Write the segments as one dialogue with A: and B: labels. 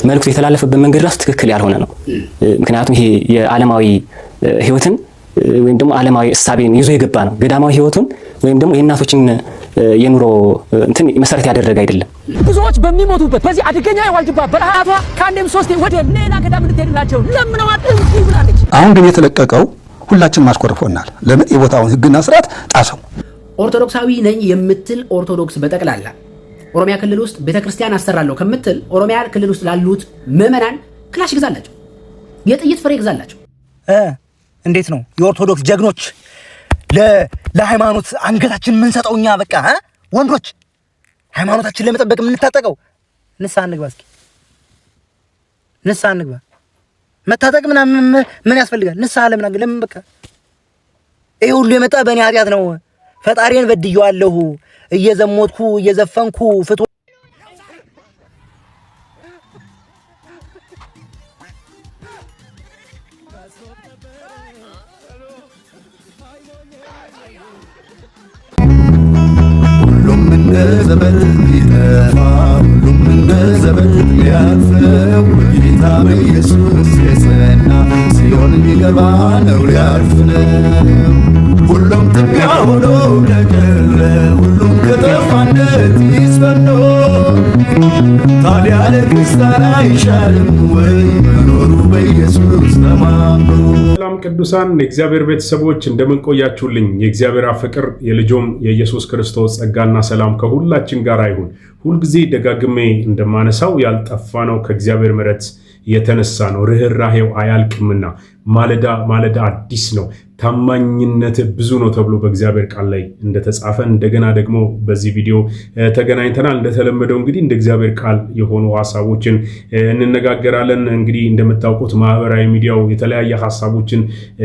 A: መልእክቱ የተላለፈበት መንገድ ራሱ ትክክል ያልሆነ ነው። ምክንያቱም ይሄ የዓለማዊ ህይወትን ወይም ደግሞ ዓለማዊ እሳቤን ይዞ የገባ ነው። ገዳማዊ ህይወቱን ወይም ደግሞ የእናቶችን የኑሮ እንትን መሰረት ያደረገ አይደለም።
B: ብዙዎች በሚሞቱበት በዚህ አደገኛ የዋልድባ በረሃቷ ከአንዴም ሶስቴ ወደ ሌላ ገዳም እንድትሄድላቸው ለምነዋት እንዲህ ብላለች።
C: አሁን ግን የተለቀቀው ሁላችን ማስቆርፎናል። ለምን የቦታውን ህግና ስርዓት ጣሰው።
D: ኦርቶዶክሳዊ ነኝ የምትል ኦርቶዶክስ በጠቅላላ ኦሮሚያ ክልል ውስጥ ቤተክርስቲያን አሰራለሁ ከምትል ኦሮሚያ ክልል ውስጥ ላሉት ምዕመናን ክላሽ ይግዛላቸው፣ የጥይት ፍሬ ይግዛላቸው።
E: እንዴት ነው የኦርቶዶክስ ጀግኖች ለሃይማኖት አንገታችን የምንሰጠው እኛ በቃ ወንዶች ሃይማኖታችን ለመጠበቅ የምንታጠቀው? ንስሐ እንግባ፣ እስኪ ንስሐ እንግባ። መታጠቅ ምን ያስፈልጋል? ንስሐ ለምን በቃ ይሄ ሁሉ የመጣ በእኔ ኃጢአት ነው። ፈጣሪን በድየዋለሁ፣ እየዘሞትኩ እየዘፈንኩ ፍቱ
F: ዘመን ሊጠፋ ሁሉም እንደ ዘመን ሊያልፈው ጌታ በኢየሱስ የጸና ሲሆን ሊገባ ነው ሊያልፍ ነው። ሁሉም ትቢያ ሆኖ ለቀረ ሁሉም ከጠፋነት ይስፈኖ ታዲያ ለክርስቲያን አይሻልም ወይ መኖሩ በኢየሱስ ተማምኖ?
G: ሰላም ቅዱሳን የእግዚአብሔር ቤተሰቦች እንደምን ቆያችሁልኝ? የእግዚአብሔር ፍቅር የልጁም የኢየሱስ ክርስቶስ ጸጋና ሰላም ከሁላችን ጋር ይሁን። ሁልጊዜ ደጋግሜ እንደማነሳው ያልጠፋ ነው ከእግዚአብሔር ምሕረት የተነሳ ነው። ርህራሄው አያልቅምና ማለዳ ማለዳ አዲስ ነው፣ ታማኝነት ብዙ ነው ተብሎ በእግዚአብሔር ቃል ላይ እንደተጻፈ እንደገና ደግሞ በዚህ ቪዲዮ ተገናኝተናል። እንደተለመደው እንግዲህ እንደ እግዚአብሔር ቃል የሆኑ ሐሳቦችን እንነጋገራለን። እንግዲህ እንደምታውቁት ማህበራዊ ሚዲያው የተለያየ ሐሳቦችን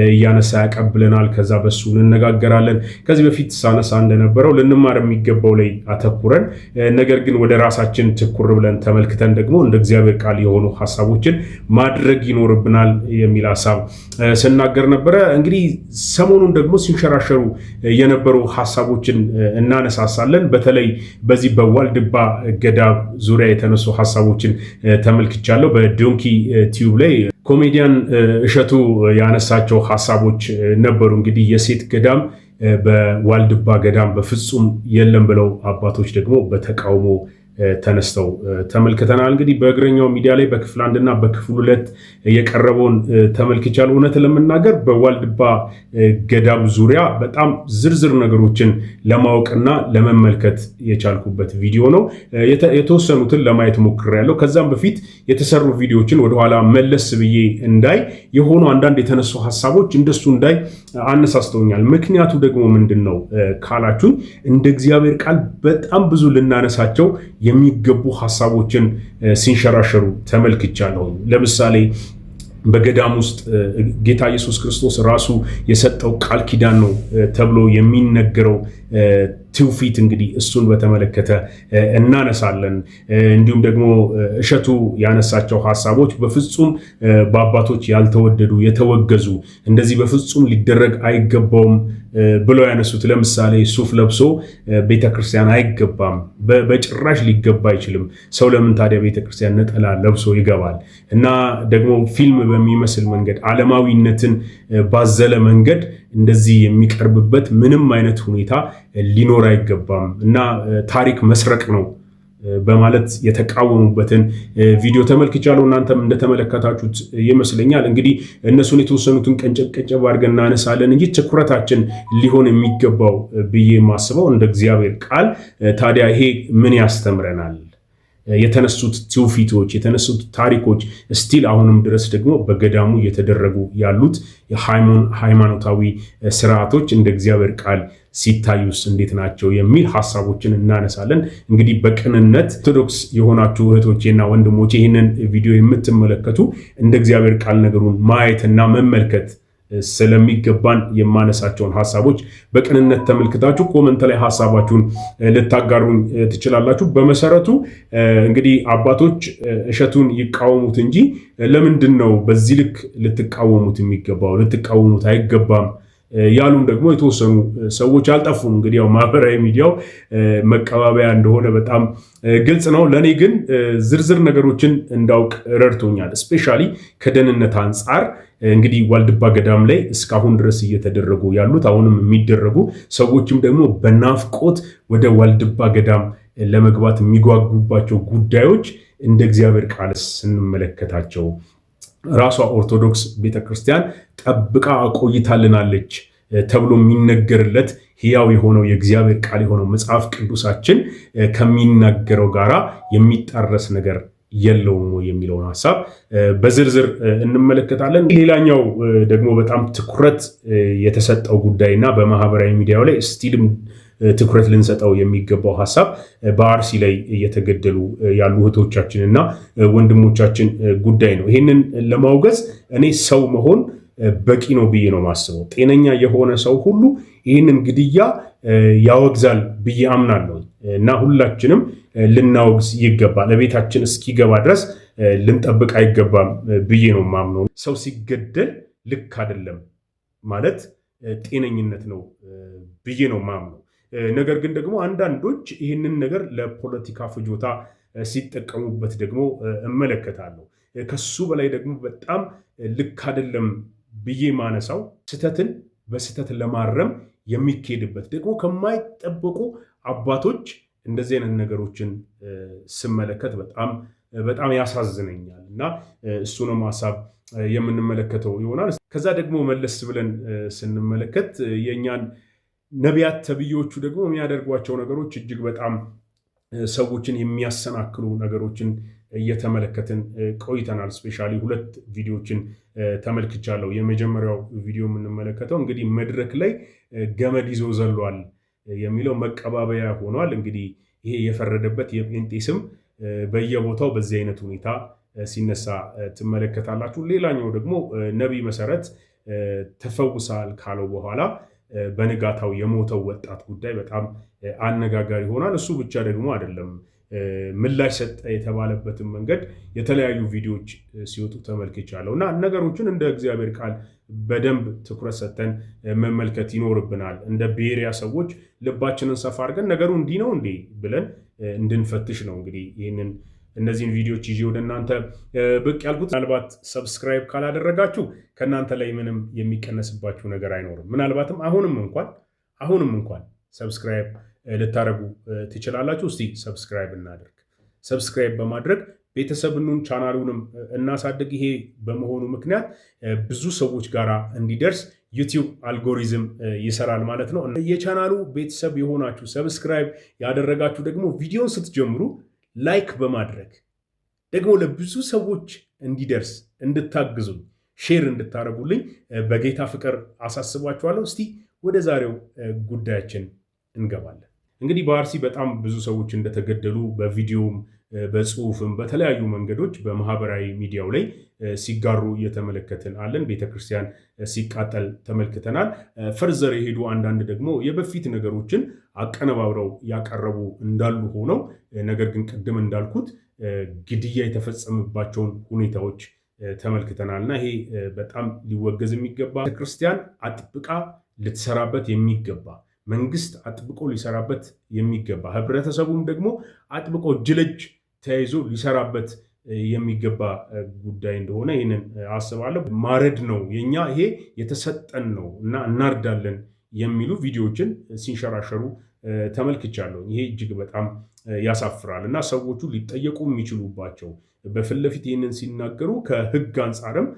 G: እያነሳ ያቀብለናል። ከዛ በሱ እንነጋገራለን። ከዚህ በፊት ሳነሳ እንደነበረው ልንማር የሚገባው ላይ አተኩረን ነገር ግን ወደ ራሳችን ትኩር ብለን ተመልክተን ደግሞ እንደ እግዚአብሔር ቃል የሆኑ ሐሳቦችን ማድረግ ይኖርብናል የሚል ሐሳብ ስናገር ነበረ። እንግዲህ ሰሞኑን ደግሞ ሲንሸራሸሩ የነበሩ ሐሳቦችን እናነሳሳለን። በተለይ በዚህ በዋልድባ ገዳም ዙሪያ የተነሱ ሐሳቦችን ተመልክቻለሁ። በዶንኪ ቲዩብ ላይ ኮሜዲያን እሸቱ ያነሳቸው ሐሳቦች ነበሩ። እንግዲህ የሴት ገዳም በዋልድባ ገዳም በፍጹም የለም ብለው አባቶች ደግሞ በተቃውሞ ተነስተው ተመልክተናል። እንግዲህ በእግረኛው ሚዲያ ላይ በክፍል 1 እና በክፍል 2 የቀረበውን ተመልክቻለሁ። እውነት ለመናገር በዋልድባ ገዳም ዙሪያ በጣም ዝርዝር ነገሮችን ለማወቅና ለመመልከት የቻልኩበት ቪዲዮ ነው። የተወሰኑትን ለማየት ሞክሬያለሁ። ከዛም በፊት የተሰሩ ቪዲዮዎችን ወደኋላ መለስ ብዬ እንዳይ የሆኑ አንዳንድ የተነሱ ሐሳቦች እንደሱ እንዳይ አነሳስተውኛል። ምክንያቱ ደግሞ ምንድነው ካላችሁኝ እንደ እግዚአብሔር ቃል በጣም ብዙ ልናነሳቸው የሚገቡ ሐሳቦችን ሲንሸራሸሩ ተመልክቻለሁ። ለምሳሌ በገዳም ውስጥ ጌታ ኢየሱስ ክርስቶስ ራሱ የሰጠው ቃል ኪዳን ነው ተብሎ የሚነገረው ትውፊት እንግዲህ እሱን በተመለከተ እናነሳለን። እንዲሁም ደግሞ እሸቱ ያነሳቸው ሐሳቦች በፍጹም በአባቶች ያልተወደዱ የተወገዙ እንደዚህ በፍጹም ሊደረግ አይገባውም ብለው ያነሱት ለምሳሌ ሱፍ ለብሶ ቤተክርስቲያን አይገባም፣ በጭራሽ ሊገባ አይችልም። ሰው ለምን ታዲያ ቤተክርስቲያን ነጠላ ለብሶ ይገባል? እና ደግሞ ፊልም በሚመስል መንገድ ዓለማዊነትን ባዘለ መንገድ እንደዚህ የሚቀርብበት ምንም አይነት ሁኔታ ሊኖር አይገባም እና ታሪክ መስረቅ ነው በማለት የተቃወሙበትን ቪዲዮ ተመልክቻለሁ። እናንተም እንደተመለከታችሁት ይመስለኛል። እንግዲህ እነሱን የተወሰኑትን ቀንጨብ አድርገን እናነሳለን እንጂ ትኩረታችን ሊሆን የሚገባው ብዬ ማስበው እንደ እግዚአብሔር ቃል ታዲያ ይሄ ምን ያስተምረናል? የተነሱት ትውፊቶች የተነሱት ታሪኮች ስቲል አሁንም ድረስ ደግሞ በገዳሙ እየተደረጉ ያሉት ሃይማኖታዊ ስርዓቶች እንደ እግዚአብሔር ቃል ሲታዩስ እንዴት ናቸው የሚል ሐሳቦችን እናነሳለን። እንግዲህ በቅንነት ኦርቶዶክስ የሆናችሁ እህቶቼና ወንድሞቼ ይህንን ቪዲዮ የምትመለከቱ እንደ እግዚአብሔር ቃል ነገሩን ማየትና መመልከት ስለሚገባን የማነሳቸውን ሐሳቦች በቅንነት ተመልክታችሁ ኮመንት ላይ ሐሳባችሁን ልታጋሩኝ ትችላላችሁ። በመሰረቱ እንግዲህ አባቶች እሸቱን ይቃወሙት እንጂ ለምንድን ነው በዚህ ልክ ልትቃወሙት የሚገባው? ልትቃወሙት አይገባም ያሉም ደግሞ የተወሰኑ ሰዎች አልጠፉም። እንግዲህ ያው ማህበራዊ ሚዲያው መቀባበያ እንደሆነ በጣም ግልጽ ነው። ለእኔ ግን ዝርዝር ነገሮችን እንዳውቅ ረድቶኛል። ስፔሻሊ ከደህንነት አንጻር እንግዲህ ዋልድባ ገዳም ላይ እስካሁን ድረስ እየተደረጉ ያሉት አሁንም የሚደረጉ ሰዎችም ደግሞ በናፍቆት ወደ ዋልድባ ገዳም ለመግባት የሚጓጉባቸው ጉዳዮች እንደ እግዚአብሔር ቃል ስንመለከታቸው ራሷ ኦርቶዶክስ ቤተክርስቲያን ጠብቃ አቆይታልናለች ተብሎ የሚነገርለት ሕያው የሆነው የእግዚአብሔር ቃል የሆነው መጽሐፍ ቅዱሳችን ከሚናገረው ጋራ የሚጣረስ ነገር የለውም የሚለውን ሐሳብ በዝርዝር እንመለከታለን። ሌላኛው ደግሞ በጣም ትኩረት የተሰጠው ጉዳይና በማህበራዊ ሚዲያው ላይ ስቲልም ትኩረት ልንሰጠው የሚገባው ሐሳብ በአርሲ ላይ እየተገደሉ ያሉ እህቶቻችንና ወንድሞቻችን ጉዳይ ነው። ይህንን ለማውገዝ እኔ ሰው መሆን በቂ ነው ብዬ ነው ማስበው። ጤነኛ የሆነ ሰው ሁሉ ይህንን ግድያ ያወግዛል ብዬ አምናለሁ እና ሁላችንም ልናወግዝ ይገባል። ለቤታችን እስኪገባ ድረስ ልንጠብቅ አይገባም ብዬ ነው ማምነው። ሰው ሲገደል ልክ አይደለም ማለት ጤነኝነት ነው ብዬ ነው ማምነው። ነገር ግን ደግሞ አንዳንዶች ይህንን ነገር ለፖለቲካ ፍጆታ ሲጠቀሙበት ደግሞ እመለከታለሁ። ከሱ በላይ ደግሞ በጣም ልክ አይደለም ብዬ ማነሳው ስህተትን በስህተት ለማረም የሚካሄድበት ደግሞ ከማይጠበቁ አባቶች እንደዚህ አይነት ነገሮችን ስመለከት በጣም ያሳዝነኛል እና እሱንም ሐሳብ የምንመለከተው ይሆናል። ከዛ ደግሞ መለስ ብለን ስንመለከት የእኛን ነቢያት ተብዮቹ ደግሞ የሚያደርጓቸው ነገሮች እጅግ በጣም ሰዎችን የሚያሰናክሉ ነገሮችን እየተመለከትን ቆይተናል። ስፔሻሊ 2 ቪዲዮዎችን ተመልክቻለሁ። የመጀመሪያው ቪዲዮ የምንመለከተው እንግዲህ መድረክ ላይ ገመድ ይዞ ዘሏል የሚለው መቀባበያ ሆኗል። እንግዲህ ይሄ የፈረደበት የጴንጤ ስም በየቦታው በዚህ አይነት ሁኔታ ሲነሳ ትመለከታላችሁ። ሌላኛው ደግሞ ነቢይ መሰረት ተፈውሳል ካለው በኋላ በንጋታው የሞተው ወጣት ጉዳይ በጣም አነጋጋሪ ሆኗል። እሱ ብቻ ደግሞ አይደለም፣ ምላሽ ሰጠ የተባለበትን መንገድ የተለያዩ ቪዲዮዎች ሲወጡ ተመልክቻለሁ እና ነገሮችን እንደ እግዚአብሔር ቃል በደንብ ትኩረት ሰጥተን መመልከት ይኖርብናል። እንደ ብሔርያ ሰዎች ልባችንን ሰፋ አድርገን ነገሩ እንዲህ ነው እንዴ ብለን እንድንፈትሽ ነው እንግዲህ እነዚህን ቪዲዮዎች ይዤ ወደ እናንተ ብቅ ያልኩት። ምናልባት ሰብስክራይብ ካላደረጋችሁ ከእናንተ ላይ ምንም የሚቀነስባችሁ ነገር አይኖርም። ምናልባትም አሁንም እንኳን ሰብስክራይብ ልታደርጉ ትችላላችሁ። እስቲ ሰብስክራይብ እናደርግ። ሰብስክራይብ በማድረግ ቤተሰብኑን ቻናሉንም እናሳድግ። ይሄ በመሆኑ ምክንያት ብዙ ሰዎች ጋር እንዲደርስ ዩቲዩብ አልጎሪዝም ይሰራል ማለት ነው። የቻናሉ ቤተሰብ የሆናችሁ ሰብስክራይብ ያደረጋችሁ ደግሞ ቪዲዮን ስትጀምሩ ላይክ በማድረግ ደግሞ ለብዙ ሰዎች እንዲደርስ እንድታግዙኝ ሼር እንድታደርጉልኝ በጌታ ፍቅር አሳስባችኋለሁ። እስቲ ወደ ዛሬው ጉዳያችን እንገባለን። እንግዲህ በአርሲ በጣም ብዙ ሰዎች እንደተገደሉ በቪዲዮም በጽሁፍም በተለያዩ መንገዶች በማህበራዊ ሚዲያው ላይ ሲጋሩ እየተመለከትን አለን። ቤተክርስቲያን ሲቃጠል ተመልክተናል። ፈርዘር የሄዱ አንዳንድ ደግሞ የበፊት ነገሮችን አቀነባብረው ያቀረቡ እንዳሉ ሆነው ነገር ግን ቅድም እንዳልኩት ግድያ የተፈጸመባቸውን ሁኔታዎች ተመልክተናል እና ይሄ በጣም ሊወገዝ የሚገባ ቤተክርስቲያን አጥብቃ ልትሰራበት የሚገባ መንግስት አጥብቆ ሊሰራበት የሚገባ ህብረተሰቡም ደግሞ አጥብቆ እጅ ለእጅ ተያይዞ ሊሰራበት የሚገባ ጉዳይ እንደሆነ ይህንን አስባለሁ። ማረድ ነው የኛ ይሄ የተሰጠን ነው እና እናርዳለን የሚሉ ቪዲዮዎችን ሲንሸራሸሩ ተመልክቻለሁ። ይሄ እጅግ በጣም ያሳፍራል እና ሰዎቹ ሊጠየቁ የሚችሉባቸው በፊት ለፊት ይህንን ሲናገሩ ከህግ አንጻርም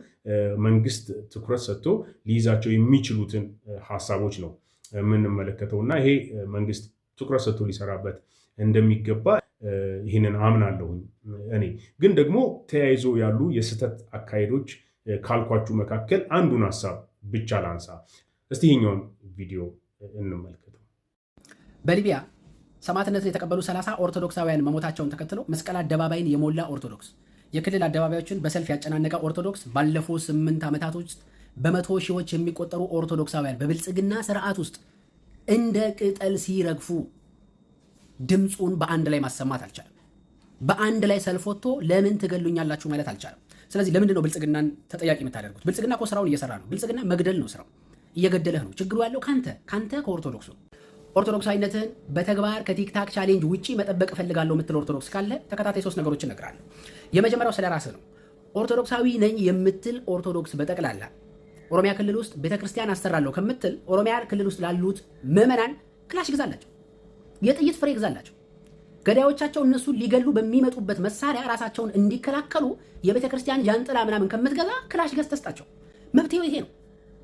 G: መንግስት ትኩረት ሰጥቶ ሊይዛቸው የሚችሉትን ሀሳቦች ነው የምንመለከተው እና ይሄ መንግስት ትኩረት ሰጥቶ ሊሰራበት እንደሚገባ ይህንን አምናለሁኝ። እኔ ግን ደግሞ ተያይዞ ያሉ የስህተት አካሄዶች ካልኳችሁ መካከል አንዱን ሀሳብ ብቻ ላንሳ። እስቲ ይሄኛውን ቪዲዮ እንመልከተው።
D: በሊቢያ ሰማዕትነትን የተቀበሉ 30 ኦርቶዶክሳውያን መሞታቸውን ተከትሎ መስቀል አደባባይን የሞላ ኦርቶዶክስ፣ የክልል አደባባዮችን በሰልፍ ያጨናነቀ ኦርቶዶክስ ባለፈው 8 ዓመታት ውስጥ በመቶ ሺዎች የሚቆጠሩ ኦርቶዶክሳውያን በብልጽግና ስርዓት ውስጥ እንደ ቅጠል ሲረግፉ ድምፁን በአንድ ላይ ማሰማት አልቻለም። በአንድ ላይ ሰልፍ ወጥቶ ለምን ትገሉኛላችሁ ማለት አልቻለም። ስለዚህ ለምንድን ነው ብልጽግናን ተጠያቂ የምታደርጉት? ብልጽግና እኮ ስራውን እየሰራ ነው። ብልጽግና መግደል ነው ስራው። እየገደለህ ነው። ችግሩ ያለው ካንተ ከኦርቶዶክሱ። ኦርቶዶክሳዊነትን በተግባር ከቲክታክ ቻሌንጅ ውጪ መጠበቅ እፈልጋለሁ የምትል ኦርቶዶክስ ካለ ተከታታይ 3 ነገሮችን እነግራለሁ። የመጀመሪያው ስለ ራስህ ነው። ኦርቶዶክሳዊ ነኝ የምትል ኦርቶዶክስ በጠቅላላ ኦሮሚያ ክልል ውስጥ ቤተክርስቲያን አሰራለሁ ከምትል ኦሮሚያ ክልል ውስጥ ላሉት ምዕመናን ክላሽ ይግዛላቸው፣ የጥይት ፍሬ ይግዛላቸው። ገዳዮቻቸው እነሱ ሊገሉ በሚመጡበት መሳሪያ ራሳቸውን እንዲከላከሉ የቤተክርስቲያን ጃንጥላ ምናምን ከምትገዛ ክላሽ ገዝተህ ስጣቸው። መብቴው ይሄ ነው።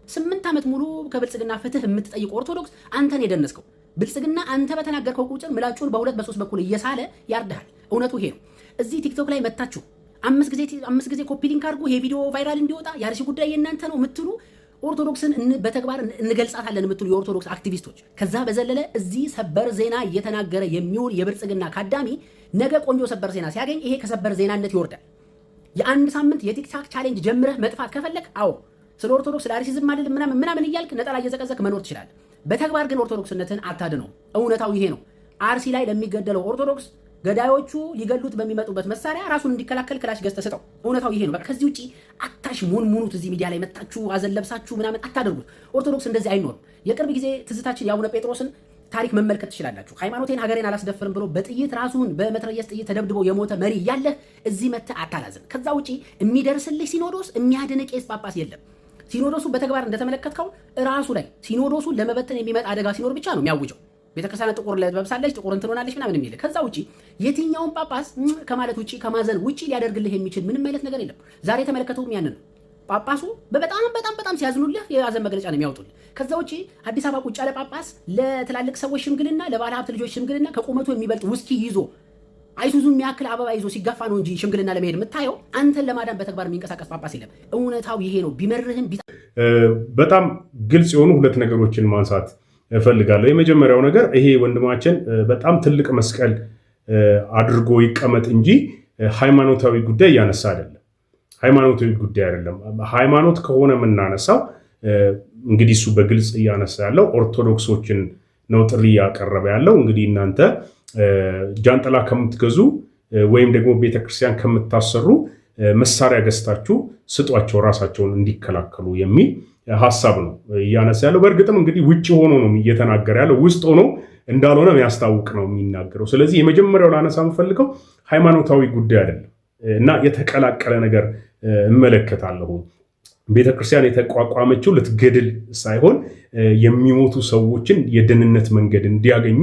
D: 8 ዓመት ሙሉ ከብልጽግና ፍትህ የምትጠይቅ ኦርቶዶክስ አንተን የደነስከው ብልጽግና አንተ በተናገርከው ቁጥር ምላጩን በ2 በ3 በኩል እየሳለ ያርዳል። እውነቱ ይሄ ነው። እዚህ ቲክቶክ ላይ መታችሁ 5 ጊዜ ኮፒ ሊንክ አድርጉ ይሄ ቪዲዮ ቫይራል እንዲወጣ የአርሲ ጉዳይ የእናንተ ነው የምትሉ ኦርቶዶክስን በተግባር እንገልጻታለን የምትሉ የኦርቶዶክስ አክቲቪስቶች፣ ከዛ በዘለለ እዚህ ሰበር ዜና እየተናገረ የሚውል የብልጽግና ካዳሚ ነገ ቆንጆ ሰበር ዜና ሲያገኝ ይሄ ከሰበር ዜናነት ይወርዳል። የ1 ሳምንት የቲክታክ ቻሌንጅ ጀምረህ መጥፋት ከፈለክ አዎ ስለ ኦርቶዶክስ ስለ አርሲዝም አይደል ምናምን እያልክ ነጠላ እየዘቀዘቅ መኖር ትችላለህ። በተግባር ግን ኦርቶዶክስነትን አታድነው። እውነታው ይሄ ነው። አርሲ ላይ ለሚገደለው ኦርቶዶክስ ገዳዮቹ ሊገሉት በሚመጡበት መሳሪያ ራሱን እንዲከላከል ክላሽ ገዝተህ ስጠው። እውነታው ይሄ ነው። በቃ ከዚህ ውጪ አታሽ ሙኑት እዚህ ሚዲያ ላይ መጣችሁ አዘን ለብሳችሁ ምናምን አታደርጉት። ኦርቶዶክስ እንደዚህ አይኖርም። የቅርብ ጊዜ ትዝታችን የአቡነ ጴጥሮስን ታሪክ መመልከት ትችላላችሁ። ሃይማኖቴን ሀገሬን አላስደፍርም ብሎ በጥይት ራሱን በመትረየስ ጥይት ተደብድቦ የሞተ መሪ ያለህ እዚህ መተህ አታላዝን። ከዛ ውጪ የሚደርስልህ ሲኖዶስ የሚያድን ቄስ ጳጳስ የለም። ሲኖዶሱ በተግባር እንደተመለከትከው ራሱ ላይ ሲኖዶሱ ለመበተን የሚመጣ አደጋ ሲኖር ብቻ ነው የሚያውጀው። ቤተክርስቲያን ጥቁር ለብሳለች ጥቁር እንትን ሆናለች ምናምን የሚል ከዛ ውጪ የትኛውን ጳጳስ ከማለት ውጪ ከማዘን ውጪ ሊያደርግልህ የሚችል ምንም አይነት ነገር የለም። ዛሬ ተመለከተውም ያንን ነው። ጳጳሱ በጣም ሲያዝኑልህ የያዘን መግለጫ ነው የሚያወጡልህ። ከዛ ውጪ አዲስ አበባ ቁጭ ያለ ጳጳስ ለትላልቅ ሰዎች ሽምግልና፣ ለባለ ሀብት ልጆች ሽምግልና ከቁመቱ የሚበልጥ ውስኪ ይዞ አይሱዙ የሚያክል አበባ ይዞ ሲጋፋ ነው እንጂ ሽምግልና ለመሄድ የምታየው አንተን ለማዳን በተግባር የሚንቀሳቀስ ጳጳስ የለም። እውነታው ይሄ ነው። ቢመርህም
G: በጣም ግልጽ የሆኑ 2 ነገሮችን ማንሳት እፈልጋለሁ። የመጀመሪያው ነገር ይሄ ወንድማችን በጣም ትልቅ መስቀል አድርጎ ይቀመጥ እንጂ ሃይማኖታዊ ጉዳይ ያነሳ አይደለም። ሃይማኖታዊ ጉዳይ አይደለም። ሃይማኖት ከሆነ የምናነሳው እንግዲህ እሱ በግልጽ እያነሳ ያለው ኦርቶዶክሶችን ነው ጥሪ ያቀረበ ያለው። እንግዲህ እናንተ ጃንጥላ ከምትገዙ ወይም ደግሞ ቤተክርስቲያን ከምታሰሩ መሳሪያ ገዝታችሁ ስጧቸው ራሳቸውን እንዲከላከሉ የሚል ሐሳብ ነው እያነሳ ያለው። በእርግጥም እንግዲህ ውጪ ሆኖ ነው እየተናገረ ያለው፣ ውስጥ ሆኖ እንዳልሆነ የሚያስታውቅ ነው የሚናገረው። ስለዚህ የመጀመሪያው ላነሳ የምፈልገው ሃይማኖታዊ ጉዳይ አይደለም እና የተቀላቀለ ነገር እመለከታለሁ። ቤተክርስቲያን የተቋቋመችው ልትገድል ሳይሆን የሚሞቱ ሰዎችን የደህንነት መንገድ እንዲያገኙ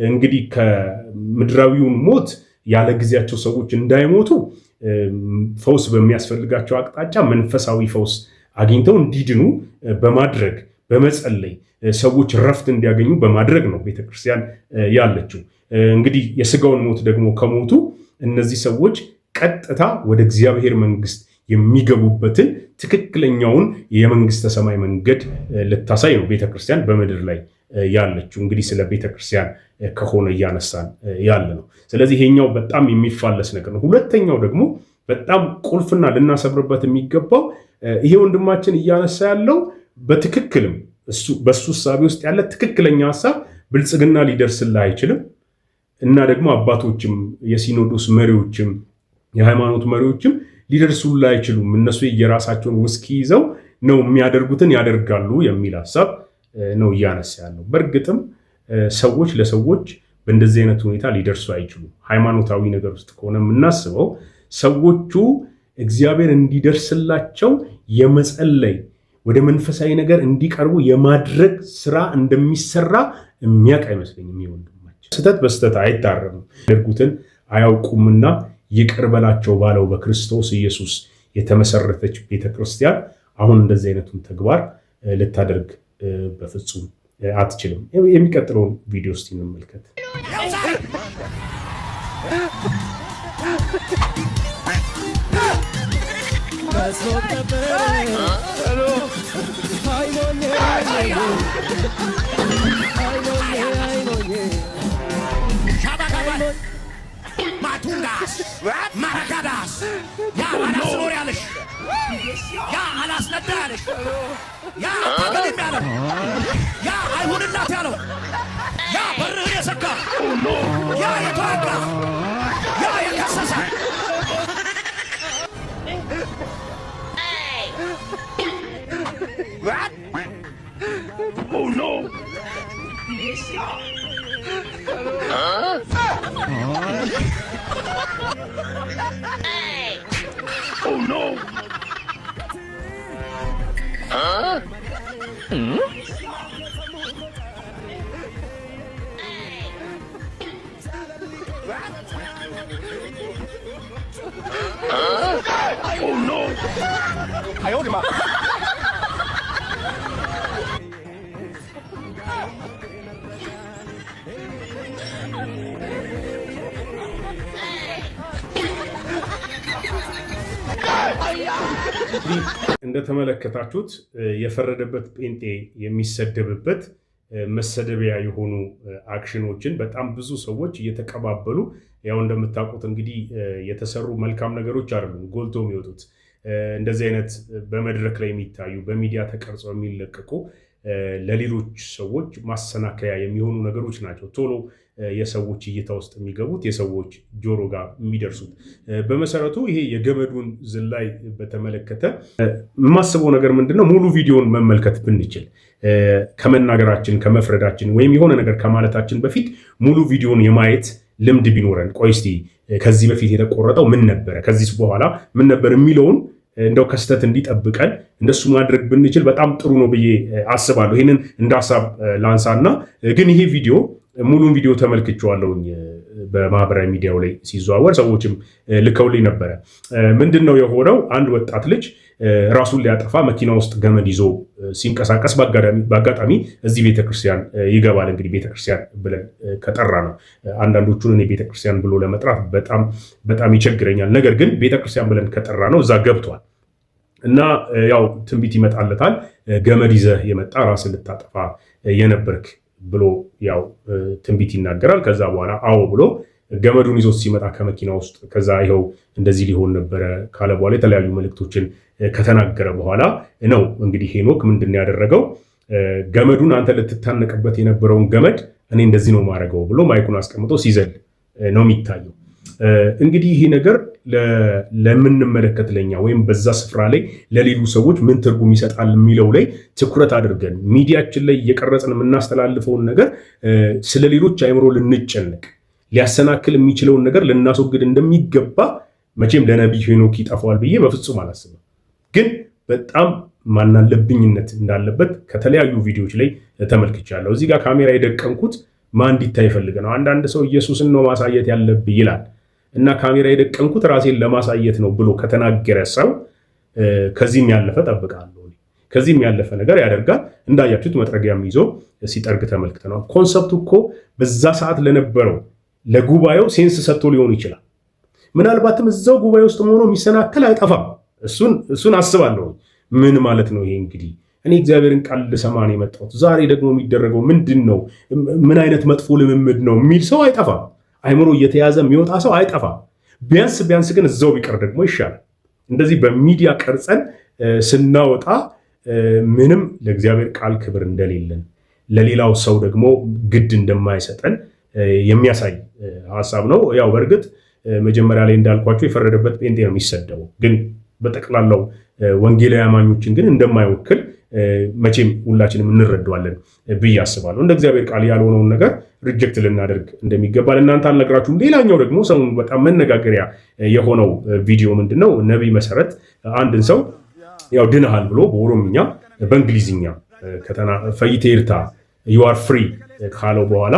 G: እንግዲህ ከምድራዊውን ሞት ያለ ጊዜያቸው ሰዎች እንዳይሞቱ ፈውስ በሚያስፈልጋቸው አቅጣጫ መንፈሳዊ ፈውስ አግኝተው እንዲድኑ በማድረግ በመጸለይ ሰዎች ረፍት እንዲያገኙ በማድረግ ነው ቤተክርስቲያን ያለችው። እንግዲህ የስጋውን ሞት ደግሞ ከሞቱ እነዚህ ሰዎች ቀጥታ ወደ እግዚአብሔር መንግስት የሚገቡበትን ትክክለኛውን የመንግስተ ሰማይ መንገድ ልታሳይ ነው ቤተክርስቲያን በምድር ላይ ያለችው። እንግዲህ ስለ ቤተክርስቲያን ከሆነ እያነሳን ያለ ነው። ስለዚህ ይሄኛው በጣም የሚፋለስ ነገር ነው። ሁለተኛው ደግሞ በጣም ቁልፍና ልናሰብርበት የሚገባው ይሄ ወንድማችን እያነሳ ያለው በትክክልም በሱ ሐሳብ ውስጥ ያለ ትክክለኛ ሐሳብ ብልጽግና ሊደርስልህ አይችልም እና ደግሞ አባቶችም የሲኖዶስ መሪዎችም የሃይማኖት መሪዎችም ሊደርሱልህ አይችሉም። እነሱ የራሳቸውን ውስኪ ይዘው ነው የሚያደርጉትን ያደርጋሉ የሚል ሐሳብ ነው እያነሳ ያለው። በእርግጥም ሰዎች ለሰዎች በእንደዚህ አይነት ሁኔታ ሊደርሱ አይችሉም። ሃይማኖታዊ ነገር ውስጥ ከሆነ የምናስበው ሰዎቹ እግዚአብሔር እንዲደርስላቸው የመጸለይ ወደ መንፈሳዊ ነገር እንዲቀርቡ የማድረግ ስራ እንደሚሰራ የሚያውቅ አይመስለኝም። ይወንድማችን ስህተት በስህተት አይታረምም፣ ያደርጉትን አያውቁምና ይቅር በላቸው ባለው በክርስቶስ ኢየሱስ የተመሰረተች ቤተክርስቲያን አሁን እንደዚህ አይነቱን ተግባር ልታደርግ በፍጹም አትችልም። የሚቀጥለውን ቪዲዮ እስቲ እንመልከት።
B: ማቱንጋስ ማራጋዳስ ያ አላስኖር ያለሽ ያ አላስነዳ ያለሽ ያ ታገድም ያለው ያ አይሁንላት ያለው ያ በርህን የሰካ ያ የተዋጋ ያ የከሰሰ Oh no! Oh no! 哎呦我的妈！
G: እንደተመለከታችሁት የፈረደበት ጴንጤ የሚሰደብበት መሰደቢያ የሆኑ አክሽኖችን በጣም ብዙ ሰዎች እየተቀባበሉ ያው እንደምታውቁት እንግዲህ የተሰሩ መልካም ነገሮች አይደሉም ጎልቶ የሚወጡት እንደዚህ አይነት በመድረክ ላይ የሚታዩ በሚዲያ ተቀርጸው የሚለቀቁ ለሌሎች ሰዎች ማሰናከያ የሚሆኑ ነገሮች ናቸው ቶሎ የሰዎች እይታ ውስጥ የሚገቡት የሰዎች ጆሮ ጋር የሚደርሱት በመሰረቱ ይሄ የገመዱን ዝላይ በተመለከተ የማስበው ነገር ምንድነው ሙሉ ቪዲዮን መመልከት ብንችል ከመናገራችን ከመፍረዳችን ወይም የሆነ ነገር ከማለታችን በፊት ሙሉ ቪዲዮን የማየት ልምድ ቢኖረን ቆይ እስቲ ከዚህ በፊት የተቆረጠው ምን ነበር ከዚህ በኋላ ምን ነበር የሚለውን እንደው ከስተት እንዲጠብቀን እንደሱ ማድረግ ብንችል በጣም ጥሩ ነው ብዬ አስባለሁ ይሄንን እንዳሳብ ላንሳና ግን ይሄ ቪዲዮ ሙሉን ቪዲዮ ተመልክቼዋለሁኝ በማህበራዊ ሚዲያው ላይ ሲዘዋወር ሰዎችም ልከውልኝ ነበር ምንድነው የሆነው አንድ ወጣት ልጅ ራሱን ሊያጠፋ መኪና ውስጥ ገመድ ይዞ ሲንቀሳቀስ በአጋጣሚ እዚህ ቤተክርስቲያን ይገባል እንግዲህ ቤተክርስቲያን ብለን ከጠራ ነው አንዳንዶቹን እኔ ቤተክርስቲያን ብሎ ለመጥራት በጣም ይቸግረኛል ነገር ግን ቤተክርስቲያን ብለን ከጠራ ነው እዛ ገብቷል እና ያው ትንቢት ይመጣለታል ገመድ ይዘህ የመጣ ራስን ልታጠፋ የነበርክ ብሎ ያው ትንቢት ይናገራል ከዛ በኋላ አዎ ብሎ ገመዱን ይዞት ሲመጣ ከመኪና ውስጥ ከዛ ይሄው እንደዚህ ሊሆን ነበር ካለ በኋላ የተለያዩ መልእክቶችን ከተናገረ በኋላ ነው እንግዲህ ሄኖክ ምንድነው ያደረገው ገመዱን አንተ ልትታነቅበት የነበረውን ገመድ እኔ እንደዚህ ነው ማረገው ብሎ ማይኩን አስቀምጦ ሲዘል ነው የሚታየው እንግዲህ ይሄ ነገር ለምንመለከት ለኛ ወይም በዛ ስፍራ ላይ ለሌሉ ሰዎች ምን ትርጉም ይሰጣል የሚለው ላይ ትኩረት አድርገን ሚዲያችን ላይ እየቀረጽን የምናስተላልፈውን ነገር ስለሌሎች አይምሮ ልንጨነቅ ሊያሰናክል የሚችለውን ነገር ልናስወግድ እንደሚገባ መቼም ለነብይ ሄኖክ ይጠፋዋል ብዬ በፍጹም አላስብም ግን በጣም ማናለብኝነት እንዳለበት ከተለያዩ ቪዲዮዎች ላይ ተመልክቻለሁ እዚህ ጋር ካሜራ የደቀንኩት ማን እንዲታይ ፈልገ ነው አንዳንድ ሰው ኢየሱስን ነው ማሳየት ያለብኝ ይላል እና ካሜራ የደቀንኩት ራሴን ለማሳየት ነው ብሎ ከተናገረ ሰው ከዚህም ያለፈ ጠብቃለሁ ከዚህም ያለፈ ነገር ያደርጋል እንዳያችሁት መጥረጊያም ይዞ ሲጠርግ ተመልክተናል ኮንሰፕቱ እኮ በዛ ሰዓት ለነበረው ለጉባኤው ሴንስ ሰጥቶ ሊሆን ይችላል ምናልባትም እዛው ጉባኤ ውስጥ ሆኖ የሚሰናከል አይጠፋም እሱን አስባለሁ ምን ማለት ነው ይሄ እንግዲህ እኔ እግዚአብሔርን ቃል ልሰማ ነው የመጣሁት ዛሬ ደግሞ የሚደረገው ምንድነው ምን አይነት መጥፎ ልምምድ ነው የሚል ሰው አይጠፋም አይምሮ እየተያዘ የሚወጣ ሰው አይጠፋም ቢያንስ ግን እዛው ቢቀር ደግሞ ይሻላል እንደዚህ በሚዲያ ቀርጸን ስናወጣ ምንም ለእግዚአብሔር ቃል ክብር እንደሌለን ለሌላው ሰው ደግሞ ግድ እንደማይሰጠን የሚያሳይ ሐሳብ ነው ያው በርግጥ መጀመሪያ ላይ እንዳልኳችሁ የፈረደበት ጴንጤ ነው የሚሰደበው ግን በጠቅላላው ወንጌላዊ አማኞችን ግን እንደማይወክል መቼም ሁላችንም እንረዳዋለን ብዬ አስባለሁ እንደ እግዚአብሔር ቃል ያልሆነውን ነገር ሪጀክት ልናደርግ እንደሚገባ ለእናንተ አልነግራችሁም ሌላኛው ደግሞ ሰውን በጣም መነጋገሪያ የሆነው ቪዲዮ ምንድነው ነብይ መሰረት አንድን ሰው ያው ድነሃል ብሎ በኦሮምኛ በእንግሊዝኛ ፈይቴርታ you are free ካለው በኋላ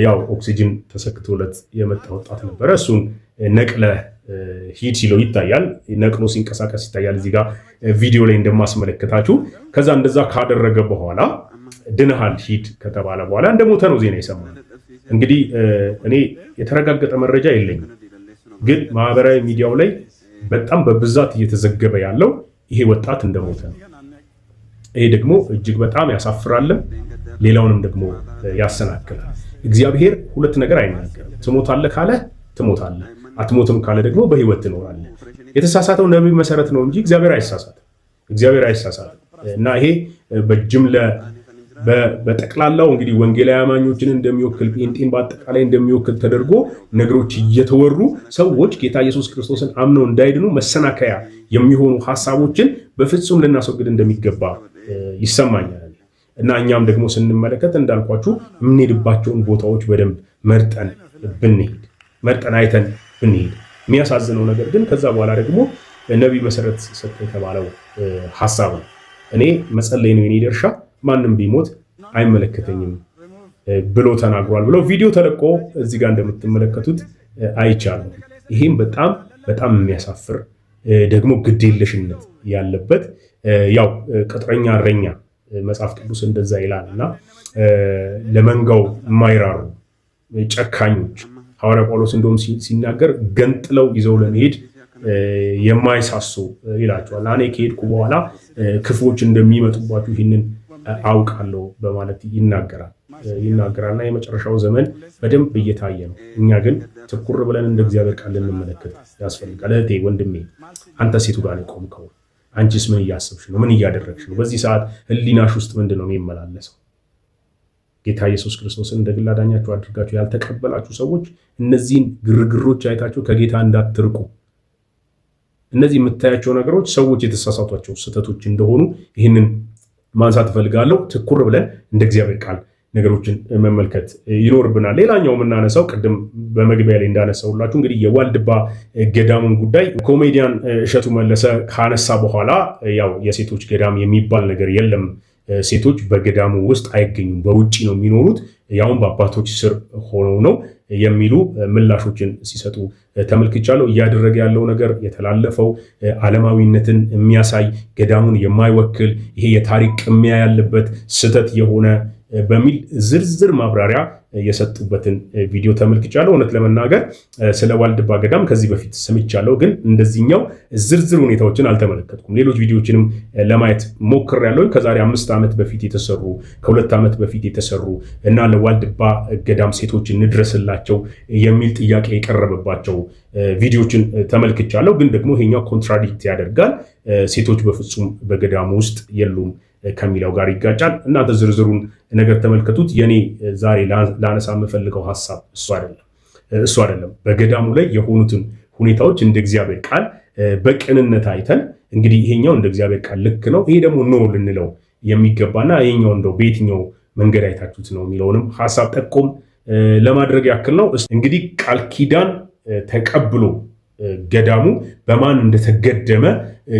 G: ያው ኦክሲጅን ተሰክቶለት የመጣ ወጣት ነበር እሱን ነቅለ ሂድ ሲለው ይታያል ነቅሎ ሲንቀሳቀስ ይታያል እዚህ ጋር ቪዲዮ ላይ እንደማስመለከታችሁ ከዛ እንደዛ ካደረገ በኋላ ድነሃል ሂድ ከተባለ በኋላ እንደሞተ ነው ዜና የሰማው እንግዲህ እኔ የተረጋገጠ መረጃ የለኝም ግን ማህበራዊ ሚዲያው ላይ በጣም በብዛት እየተዘገበ ያለው ይሄ ወጣት እንደሞተ ነው ይሄ ደግሞ እጅግ በጣም ያሳፍራል ሌላውንም ደግሞ ያሰናክላል እግዚአብሔር ሁለት ነገር አይናገርም ትሞታለህ ካለ ትሞታለህ አትሞትም ካለ ደግሞ በህይወት ትኖራለህ የተሳሳተው ነብይ መሰረት ነው እንጂ እግዚአብሔር አይሳሳትም እና ይሄ በጅምላ በጠቅላላው እንግዲህ ወንጌላዊ አማኞችን እንደሚወክል ጴንጤን በአጠቃላይ እንደሚወክል ተደርጎ ነገሮች እየተወሩ ሰዎች ጌታ ኢየሱስ ክርስቶስን አምነው እንዳይድኑ መሰናከያ የሚሆኑ ሐሳቦችን በፍጹም ልናስወግድ እንደሚገባ ይሰማኛል እና እኛም ደግሞ ስንመለከት እንዳልኳችሁ የምንሄድባቸውን ቦታዎች በደንብ መርጠን አይተን ብንሄድ። የሚያሳዝነው ነገር ግን ከዛ በኋላ ደግሞ ነቢይ መሰረት ሰጠ የተባለው ሐሳብ ነው። እኔ መጸለይ ነው የኔ ድርሻ፣ ማንም ቢሞት አይመለከተኝም ብሎ ተናግሯል ብለው ቪዲዮ ተለቆ እዚህ ጋር እንደምትመለከቱት አይቻለሁ። ይሄም በጣም በጣም የሚያሳፍር ደግሞ ግዴለሽነት ያለበት ያው ቅጥረኛ እረኛ መጽሐፍ ቅዱስ እንደዛ ይላልና ለመንጋው የማይራሩ ጨካኞች ሐዋርያ ጳውሎስ እንደውም ሲናገር ገንጥለው ይዘው ለመሄድ የማይሳሱ ይላቸዋል። እኔ ከሄድኩ በኋላ ክፉዎች እንደሚመጡባችሁ ይህንን አውቃለሁ በማለት ይናገራልና የመጨረሻው ዘመን በደንብ እየታየ ነው። እኛ ግን ትኩር ብለን እንደ እግዚአብሔር ቃል ልንመለከት ያስፈልጋል። እህቴ ወንድሜ፣ አንተ ሴቱ ጋር ቆምከው፣ አንቺስ ምን እያሰብሽ ነው? ምን እያደረግሽ ነው? በዚህ ሰዓት ህሊናሽ ውስጥ ምንድን ነው የሚመላለሰው? ጌታ ኢየሱስ ክርስቶስን እንደ ግል አዳኛችሁ አድርጋችሁ ያልተቀበላችሁ ሰዎች እነዚህን ግርግሮች አይታችሁ ከጌታ እንዳትርቁ። እነዚህ የምታያቸው ነገሮች ሰዎች የተሳሳቷቸው ስህተቶች እንደሆኑ ይህንን ማንሳት እፈልጋለሁ። ትኩር ብለን እንደ እግዚአብሔር ቃል ነገሮችን መመልከት ይኖርብናል። ሌላኛው የምናነሳው ቅድም በመግቢያ ላይ እንዳነሳውላችሁ እንግዲህ የዋልድባ ገዳሙን ጉዳይ ኮሜዲያን እሸቱ መለሰ ካነሳ በኋላ ያው የሴቶች ገዳም የሚባል ነገር የለም፣ ሴቶች በገዳሙ ውስጥ አይገኙም፣ በውጪ ነው የሚኖሩት፣ ያውም በአባቶች ስር ሆነው ነው የሚሉ ምላሾችን ሲሰጡ ተመልክቻለሁ። እያደረገ ያለው ነገር የተላለፈው ዓለማዊነትን የሚያሳይ ገዳሙን የማይወክል ይሄ የታሪክ ቅሚያ ያለበት ስህተት የሆነ በሚል ዝርዝር ማብራሪያ የሰጡበትን ቪዲዮ ተመልክቻለሁ። እውነት ለመናገር ስለ ዋልድባ ገዳም ከዚህ በፊት ሰምቻለሁ፣ ግን እንደዚህኛው ዝርዝር ሁኔታዎችን አልተመለከትኩም። ሌሎች ቪዲዮዎችንም ለማየት ሞክሬያለሁ። ከዛሬ 5 ዓመት በፊት የተሰሩ ከ2 ዓመት በፊት የተሰሩ እና ለዋልድባ ገዳም ሴቶች እንድረስላቸው የሚል ጥያቄ የቀረበባቸው ቪዲዮዎችን ተመልክቻለሁ። ግን ደግሞ ይሄኛው ኮንትራዲክት ያደርጋል። ሴቶች በፍጹም በገዳሙ ውስጥ የሉም ከሚለው ጋር ይጋጫል። እናንተ ዝርዝሩን ነገር ተመልከቱት። የኔ ዛሬ ላነሳ የምፈልገው ሐሳብ እሱ አይደለም። በገዳሙ ላይ የሆኑትን ሁኔታዎች እንደ እግዚአብሔር ቃል በቅንነት አይተን እንግዲህ ይሄኛው እንደ እግዚአብሔር ቃል ልክ ነው፣ ይሄ ደግሞ ኖ ልንለው የሚገባና ይሄኛው እንደው በየትኛው መንገድ አይታችሁት ነው የሚለውንም ሐሳብ ጠቆም ለማድረግ ያክል ነው። እንግዲህ ቃል ኪዳን ተቀብሎ ገዳሙ በማን እንደተገደመ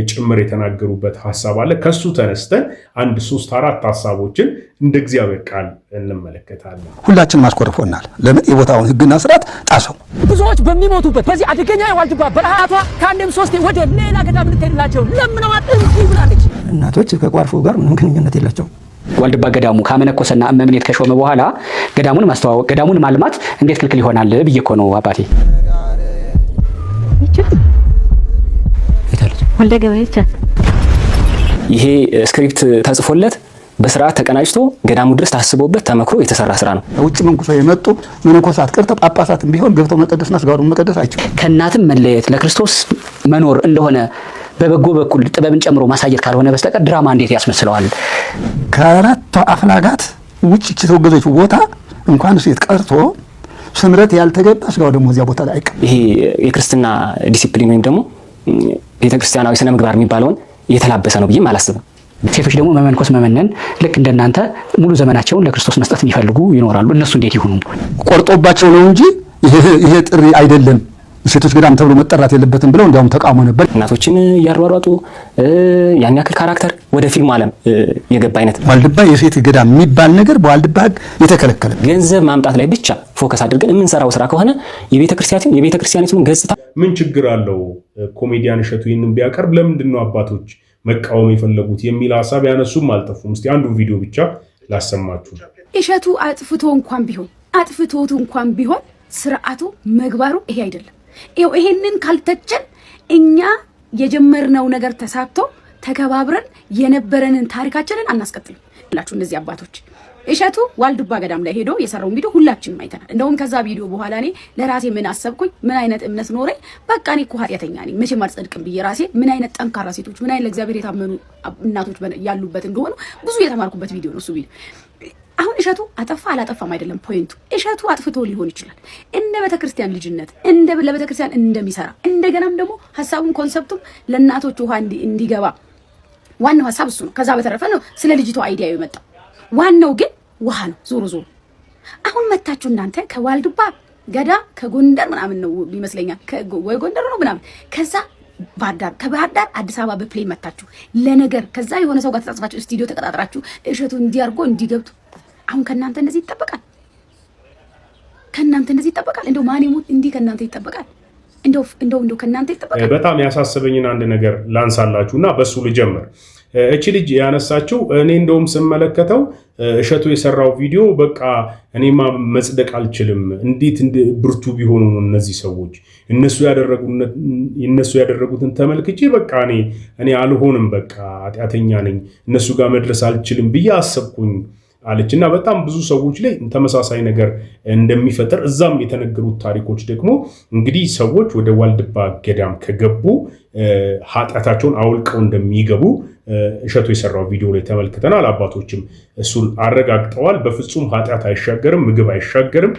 G: ጭምር የተናገሩበት ሐሳብ አለ። ከሱ ተነስተን 1 3 4 ሐሳቦችን እንደ እግዚአብሔር ቃል እንመለከታለን።
C: ሁላችንም አስቆርፎናል። ለምን? የቦታውን ሕግና ስርዓት ጣሰው።
B: ብዙዎች በሚሞቱበት በዚህ አደገኛ የዋልድባ በረሃቷ ከአንድም 3 ወደ ሌላ ገዳም ልትሄድላቸው ለምነዋት እንዲህ ብላለች።
E: እናቶች ከቋርፎ ጋር ምንም ግንኙነት የላቸው።
H: ዋልድባ ገዳሙ ካመነኮሰና እመምኔት ከሾመ በኋላ ገዳሙን ማስተዋወቅ ገዳሙን ማልማት እንዴት ክልክል ይሆናል ብዬ እኮ ነው አባቴ።
A: ይሄ ስክሪፕት ተጽፎለት በስርዓት ተቀናጅቶ ገዳሙ ድረስ ታስቦበት ተመክሮ የተሰራ ስራ ነው።
C: ውጭ መንኩሶ የመጡ መነኮሳት ቀርተው ጳጳሳትም ቢሆን ገብተው መቀደስና ስጋውን መቀደስ አይችሉም።
H: ከእናትም መለየት ለክርስቶስ መኖር እንደሆነ በበጎ በኩል ጥበብን ጨምሮ ማሳየት ካልሆነ በስተቀር ድራማ እንዴት ያስመስለዋል?
C: ከአራቱ አፍላጋት ውጭ የተወገዘች ቦታ እንኳን ሴት ቀርቶ ስምረት ያልተገባ ስጋው ደግሞ እዚያ ቦታ ላይ አይቀር።
A: ይሄ የክርስትና ዲሲፕሊን ወይም ደግሞ ቤተክርስቲያናዊ ስነ ምግባር የሚባለውን እየተላበሰ ነው ብዬም አላስብም።
H: ሴቶች ደግሞ መመንኮስ መመነን ልክ እንደናንተ ሙሉ ዘመናቸውን ለክርስቶስ መስጠት የሚፈልጉ ይኖራሉ። እነሱ እንዴት ይሁኑ?
C: ቆርጦባቸው ነው እንጂ ይሄ ጥሪ አይደለም፣ ሴቶች ገዳም ተብሎ መጠራት የለበትም ብለው እንዲያውም ተቃውሞ ነበር።
A: እናቶችን እያሯሯጡ ያን ያክል ካራክተር ወደ ፊልሙ ዓለም የገባ አይነት
C: ዋልድባ የሴት ገዳም የሚባል ነገር በዋልድባ ሕግ የተከለከለ።
A: ገንዘብ ማምጣት ላይ ብቻ ፎከስ አድርገን የምንሰራው ስራ ከሆነ የቤተክርስቲያኒቱን ገጽታ
G: ምን ችግር አለው? ኮሜዲያን እሸቱ ይህንን ቢያቀርብ ለምንድን ነው አባቶች መቃወም የፈለጉት የሚል ሀሳብ ያነሱም አልጠፉም። እስቲ አንዱን ቪዲዮ ብቻ ላሰማችሁ።
I: እሸቱ አጥፍቶት እንኳን ቢሆን ስርዓቱ መግባሩ ይሄ አይደለም። ይሄንን ካልተጨን እኛ የጀመርነው ነገር ተሳክቶ ተከባብረን የነበረንን ታሪካችንን አናስቀጥልም ብላችሁ እነዚህ አባቶች እሸቱ ዋልድባ ገዳም ላይ ሄዶ የሰራውን ቪዲዮ ሁላችንም አይተናል። እንደውም ከዛ ቪዲዮ በኋላ እኔ ለራሴ ምን አሰብኩኝ፣ ምን አይነት እምነት ኖረኝ፣ በቃ እኔ እኮ ኃጢአተኛ ነኝ መቼም አልጸድቅም ብዬ ራሴ ምን አይነት ጠንካራ ሴቶች፣ ምን አይነት ለእግዚአብሔር የታመኑ እናቶች ያሉበት እንደሆኑ ብዙ የተማርኩበት ቪዲዮ ነው እሱ ቪዲዮ። አሁን እሸቱ አጠፋ አላጠፋም አይደለም ፖይንቱ። እሸቱ አጥፍቶ ሊሆን ይችላል እንደ ቤተክርስቲያን ልጅነት ለቤተክርስቲያን እንደሚሰራ እንደገናም ደግሞ ሐሳቡን ኮንሰፕቱም ለእናቶች ውሃ እንዲገባ ዋናው ሐሳብ እሱ ነው። ከዛ በተረፈ ነው ስለ ልጅቷ አይዲያ የመጣው። ዋናው ግን ውሃ ነው። ዞሮ ዞሮ አሁን መታችሁ እናንተ ከዋልድባ ገዳ ከጎንደር ምናምን ነው ይመስለኛል፣ ወይ ጎንደር ነው ምናምን፣ ከዛ ከባህር ዳር አዲስ አበባ በፕሌን መታችሁ ለነገር፣ ከዛ የሆነ ሰው ጋር ተጻጻፋችሁ ስቱዲዮ ተቀጣጥራችሁ እሸቱ እንዲያርጎ እንዲገብቱ። አሁን ከናንተ እንደዚህ ይጠበቃል? ከናንተ እንደዚህ ይጠበቃል? እንደው ማን ይሙት እንዲህ ከናንተ ይጠበቃል? እንደው ከናንተ ይጠበቃል?
G: በጣም ያሳሰበኝና አንድ ነገር ላንሳላችሁና በሱ ልጀምር። እቺ ልጅ ያነሳችው እኔ እንደውም ስመለከተው እሸቱ የሰራው ቪዲዮ በቃ እኔማ መጽደቅ አልችልም፣ እንዴት ብርቱ ቢሆኑ ነው እነዚህ ሰዎች እነሱ ያደረጉትን ተመልክቼ በቃ እኔ አልሆንም፣ በቃ ኃጢአተኛ ነኝ፣ እነሱ ጋር መድረስ አልችልም ብዬ አሰብኩኝ አለችና በጣም ብዙ ሰዎች ላይ ተመሳሳይ ነገር እንደሚፈጠር እዛም የተነገሩት ታሪኮች ደግሞ እንግዲህ ሰዎች ወደ ዋልድባ ገዳም ከገቡ ኃጢአታቸውን አውልቀው እንደሚገቡ እሸቱ የሰራው ቪዲዮ ላይ ተመልክተናል። አባቶችም እሱን አረጋግጠዋል። በፍጹም ኃጢአት አይሻገርም፣ ምግብ አይሻገርም።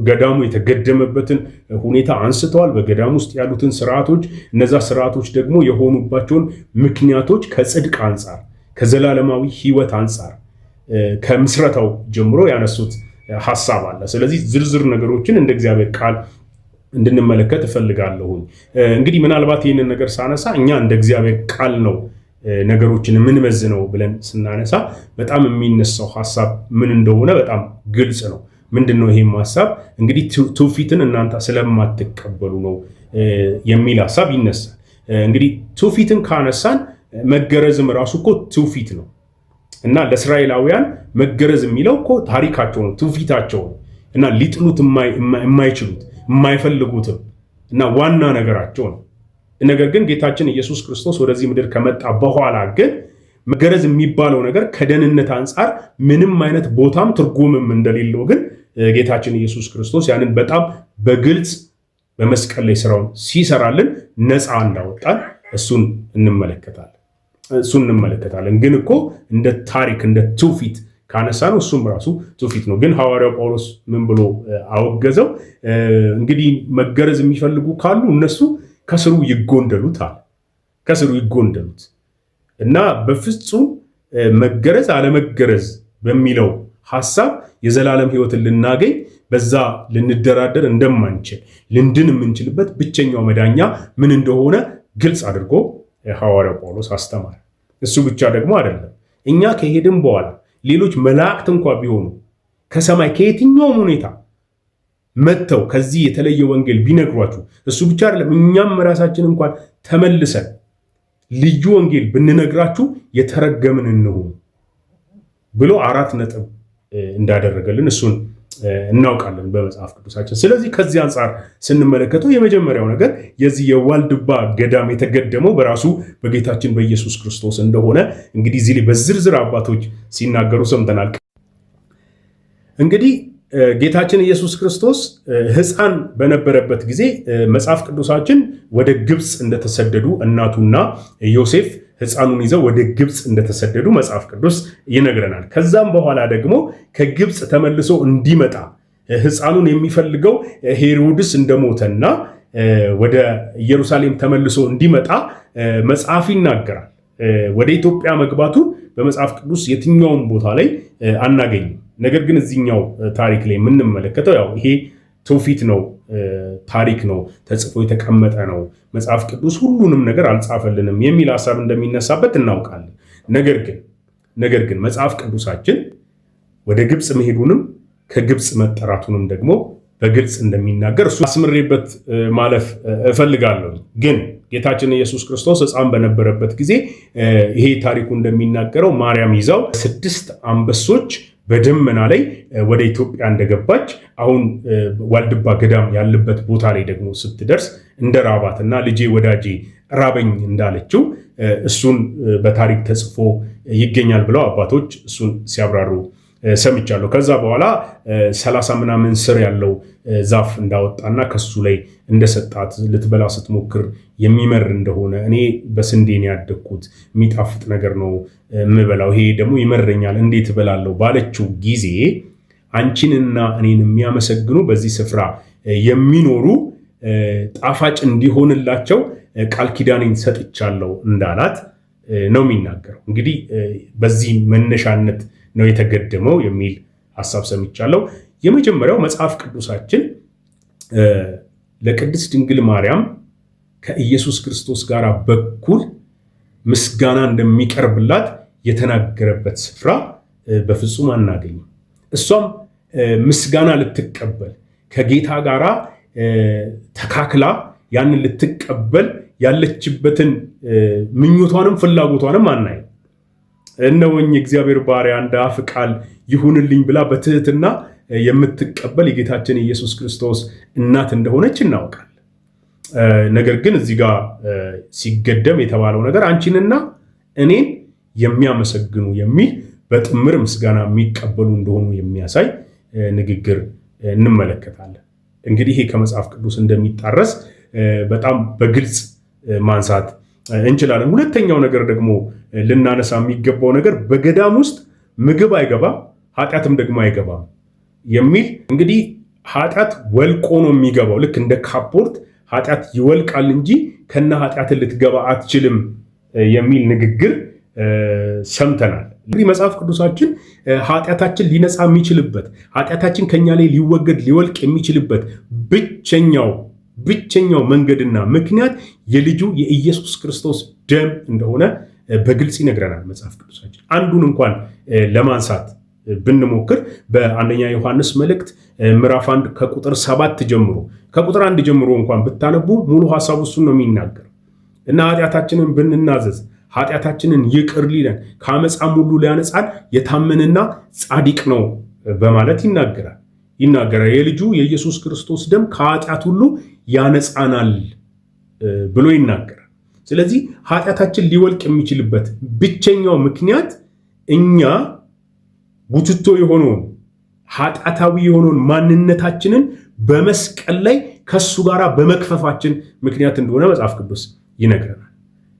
G: ገዳሙ የተገደመበትን ሁኔታ አንስተዋል። በገዳሙ ውስጥ ያሉትን ስርዓቶች፣ እነዛ ስርዓቶች ደግሞ የሆኑባቸውን ምክንያቶች ከጽድቅ አንጻር፣ ከዘላለማዊ ሕይወት አንጻር ከምስረታው ጀምሮ ያነሱት ሐሳብ አለ። ስለዚህ ዝርዝር ነገሮችን እንደ እግዚአብሔር ቃል እንድንመለከት እፈልጋለሁ። እንግዲህ ምናልባት ይህንን ነገር ሳነሳ እኛ እንደ እግዚአብሔር ቃል ነው ነገሮችን የምንመዝነው ብለን ስናነሳ በጣም የሚነሳው ሐሳብ ምን እንደሆነ በጣም ግልጽ ነው። ምንድነው ይሄም ሐሳብ? እንግዲህ ትውፊትን እናንተ ስለማትቀበሉ ነው የሚል ሐሳብ ይነሳል። እንግዲህ ትውፊትን ካነሳን መገረዝም ራሱ እኮ ትውፊት ነው እና ለእስራኤላውያን መገረዝ የሚለው እኮ ታሪካቸው ነው፣ ትውፊታቸው ነው እና ሊጥሉት የማይችሉት የማይፈልጉትም እና ዋና ነገራቸው ነው። ነገር ግን ጌታችን ኢየሱስ ክርስቶስ ወደዚህ ምድር ከመጣ በኋላ ግን መገረዝ የሚባለው ነገር ከደህንነት አንጻር ምንም አይነት ቦታም ትርጉምም እንደሌለው ግን ጌታችን ኢየሱስ ክርስቶስ ያንን በጣም በግልጽ በመስቀል ላይ ስራውን ሲሰራልን ነፃ እንዳወጣን እሱን እንመለከታለን። ግን እኮ እንደ ታሪክ እንደ ትውፊት ካነሳ ነው እሱም ራሱ ትውፊት ነው። ግን ሐዋርያው ጳውሎስ ምን ብሎ አወገዘው? እንግዲህ መገረዝ የሚፈልጉ ካሉ እነሱ ከስሩ ይጎንደሉት አለ። ከስሩ ይጎንደሉት እና በፍጹም መገረዝ አለመገረዝ በሚለው ሐሳብ የዘላለም ሕይወትን ልናገኝ በዛ ልንደራደር እንደማንችል ልንድን የምንችልበት ብቸኛው መዳኛ ምን እንደሆነ ግልጽ አድርጎ ሐዋርያው ጳውሎስ አስተማረ። እሱ ብቻ ደግሞ አይደለም። እኛ ከሄድን በኋላ ሌሎች መላእክት እንኳ ቢሆኑ ከሰማይ ከየትኛውም ሁኔታ መጥተው ከዚህ የተለየ ወንጌል ቢነግሯችሁ እሱ ብቻ አይደለም፣ እኛም ራሳችን እንኳን ተመልሰን ልዩ ወንጌል ብንነግራችሁ የተረገምን እንሁን ብሎ 4 ነጥብ እንዳደረገልን እሱን እናውቃለን በመጽሐፍ ቅዱሳችን። ስለዚህ ከዚህ አንጻር ስንመለከተው የመጀመሪያው ነገር የዚህ የዋልድባ ገዳም የተገደመው በራሱ በጌታችን በኢየሱስ ክርስቶስ እንደሆነ እንግዲህ እዚህ ላይ በዝርዝር አባቶች ሲናገሩ ሰምተናል። እንግዲህ ጌታችን ኢየሱስ ክርስቶስ ሕፃን በነበረበት ጊዜ መጽሐፍ ቅዱሳችን ወደ ግብፅ እንደተሰደዱ እናቱና ዮሴፍ ሕፃኑን ይዘው ወደ ግብፅ እንደተሰደዱ መጽሐፍ ቅዱስ ይነግረናል። ከዛም በኋላ ደግሞ ከግብፅ ተመልሶ እንዲመጣ ሕፃኑን የሚፈልገው ሄሮድስ እንደሞተና ወደ ኢየሩሳሌም ተመልሶ እንዲመጣ መጽሐፍ ይናገራል። ወደ ኢትዮጵያ መግባቱ በመጽሐፍ ቅዱስ የትኛውም ቦታ ላይ አናገኝም። ነገር ግን እዚህኛው ታሪክ ላይ የምንመለከተው ያው ይሄ ትውፊት ነው፣ ታሪክ ነው፣ ተጽፎ የተቀመጠ ነው። መጽሐፍ ቅዱስ ሁሉንም ነገር አልጻፈልንም የሚል ሐሳብ እንደሚነሳበት እናውቃለን። ነገር ግን መጽሐፍ ቅዱሳችን ወደ ግብፅ መሄዱንም ከግብፅ መጠራቱንም ደግሞ በግልጽ እንደሚናገር እሱ አስምሬበት ማለፍ እፈልጋለሁ። ግን ጌታችን ኢየሱስ ክርስቶስ ሕፃን በነበረበት ጊዜ ይሄ ታሪኩ እንደሚናገረው ማርያም ይዛው 6 አንበሶች በደመና ላይ ወደ ኢትዮጵያ እንደገባች አሁን ዋልድባ ገዳም ያለበት ቦታ ላይ ደግሞ ስትደርስ እንደ ራባትና ልጄ ወዳጄ ራበኝ እንዳለችው እሱን በታሪክ ተጽፎ ይገኛል ብለው አባቶች እሱን ሲያብራሩ ሰምቻለሁ። ከዛ በኋላ 30 ምናምን ስር ያለው ዛፍ እንዳወጣና ከሱ ላይ እንደሰጣት ልትበላ ስትሞክር የሚመር እንደሆነ እኔ በስንዴን ያደግኩት የሚጣፍጥ ነገር ነው የምበላው፣ ይሄ ደግሞ ይመረኛል እንዴት እበላለሁ ባለችው ጊዜ አንቺንና እኔን የሚያመሰግኑ በዚህ ስፍራ የሚኖሩ ጣፋጭ እንዲሆንላቸው ቃል ኪዳኔን ሰጥቻለሁ እንዳላት ነው የሚናገረው። እንግዲህ በዚህ መነሻነት ነው የተገደመው የሚል ሐሳብ ሰምቻለሁ። የመጀመሪያው መጽሐፍ ቅዱሳችን ለቅድስት ድንግል ማርያም ከኢየሱስ ክርስቶስ ጋር በኩል ምስጋና እንደሚቀርብላት የተናገረበት ስፍራ በፍጹም አናገኝም። እሷም ምስጋና ልትቀበል ከጌታ ጋራ ተካክላ ያንን ልትቀበል ያለችበትን ምኞቷንም ፍላጎቷንም አናይም። እነሆኝ እግዚአብሔር ባሪያ እንደ አፍ ቃል ይሁንልኝ ብላ በትህትና የምትቀበል የጌታችን ኢየሱስ ክርስቶስ እናት እንደሆነች እናውቃለን። ነገር ግን እዚህ ጋር ሲገደም የተባለው ነገር አንቺንና እኔን የሚያመሰግኑ የሚል በጥምር ምስጋና የሚቀበሉ እንደሆኑ የሚያሳይ ንግግር እንመለከታለን። እንግዲህ ይሄ ከመጽሐፍ ቅዱስ እንደሚጣረስ በጣም በግልጽ ማንሳት እንችላለን። ሁለተኛው ነገር ደግሞ ልናነሳ የሚገባው ነገር በገዳም ውስጥ ምግብ አይገባም፣ ኃጢአትም ደግሞ አይገባም የሚል እንግዲህ ኃጢአት ወልቆ ነው የሚገባው። ልክ እንደ ካፖርት ኃጢአት ይወልቃል እንጂ ከነ ኃጢአትን ልትገባ አትችልም የሚል ንግግር ሰምተናል። እንግዲህ መጽሐፍ ቅዱሳችን ኃጢአታችን ሊነጻ የሚችልበት ኃጢአታችን ከኛ ላይ ሊወገድ ሊወልቅ የሚችልበት ብቸኛው መንገድና ምክንያት የልጁ የኢየሱስ ክርስቶስ ደም እንደሆነ በግልጽ ይነግረናል መጽሐፍ ቅዱሳችን። አንዱን እንኳን ለማንሳት ብንሞክር በአንደኛ ዮሐንስ መልእክት ምዕራፍ 1 ከቁጥር 7 ጀምሮ ከቁጥር 1 ጀምሮ እንኳን ብታነቡ ሙሉ ሐሳቡ እሱን ነው የሚናገር እና ኃጢአታችንን ብንናዘዝ ኃጢአታችንን ይቅር ሊለን ከአመፃም ሁሉ ሊያነጻን የታመነና ጻድቅ ነው በማለት ይናገራል። የልጁ የኢየሱስ ክርስቶስ ደም ከኃጢአት ሁሉ ያነጻናል ብሎ ይናገራል። ስለዚህ ኃጢአታችን ሊወልቅ የሚችልበት ብቸኛው ምክንያት እኛ ቡትቶ የሆነውን ኃጢአታዊ የሆነውን ማንነታችንን በመስቀል ላይ ከሱ ጋር በመክፈፋችን ምክንያት እንደሆነ መጽሐፍ ቅዱስ ይነግረናል።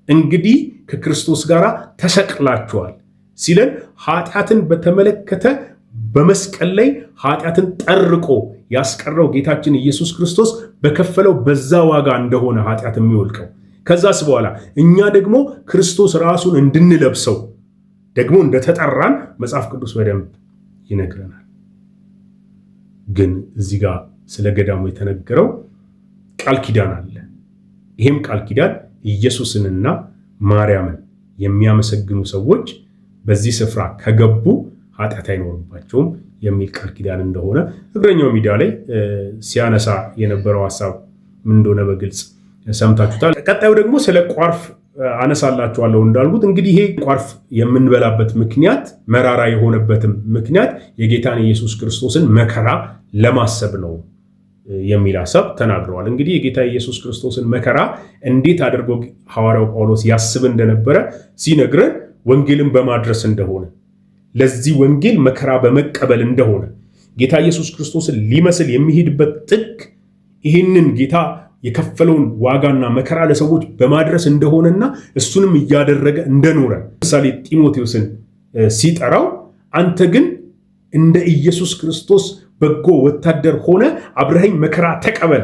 G: እንግዲህ ከክርስቶስ ጋር ተሰቅላችኋል ሲለን ኃጢአትን በተመለከተ በመስቀል ላይ ኃጢአትን ጠርቆ ያስቀረው ጌታችን ኢየሱስ ክርስቶስ በከፈለው በዛ ዋጋ እንደሆነ ኃጢአት የሚወልቀው ከዛስ በኋላ እኛ ደግሞ ክርስቶስ ራሱን እንድንለብሰው ደግሞ እንደተጠራን መጽሐፍ ቅዱስ በደንብ ይነግረናል። ግን እዚህ ጋር ስለ ገዳሙ የተነገረው ቃል ኪዳን አለ። ይሄም ቃል ኪዳን ኢየሱስንና ማርያምን የሚያመሰግኑ ሰዎች በዚህ ስፍራ ከገቡ ኃጢአት አይኖርባቸውም የሚል ቃል ኪዳን እንደሆነ እግረኛው ሚዲያ ላይ ሲያነሳ የነበረው ሐሳብ ምን እንደሆነ በግልጽ ሰምታችሁታል። ቀጣዩ ደግሞ ስለ ቋርፍ አነሳላችኋለሁ እንዳልኩት እንግዲህ ይሄ ቋርፍ የምንበላበት ምክንያት መራራ የሆነበትም ምክንያት የጌታን ኢየሱስ ክርስቶስን መከራ ለማሰብ ነው የሚል ሐሳብ ተናግረዋል። እንግዲህ የጌታ ኢየሱስ ክርስቶስን መከራ እንዴት አድርጎ ሐዋርያው ጳውሎስ ያስብ እንደነበረ ሲነግረን ወንጌልን በማድረስ እንደሆነ ለዚህ ወንጌል መከራ በመቀበል እንደሆነ ጌታ ኢየሱስ ክርስቶስን ሊመስል የሚሄድበት ጥግ ይህንን ጌታ የከፈለውን ዋጋና መከራ ለሰዎች በማድረስ እንደሆነና እሱንም እያደረገ እንደኖረ ምሳሌ ጢሞቴዎስን ሲጠራው አንተ ግን እንደ ኢየሱስ ክርስቶስ በጎ ወታደር ሆነ አብረኸኝ መከራ ተቀበል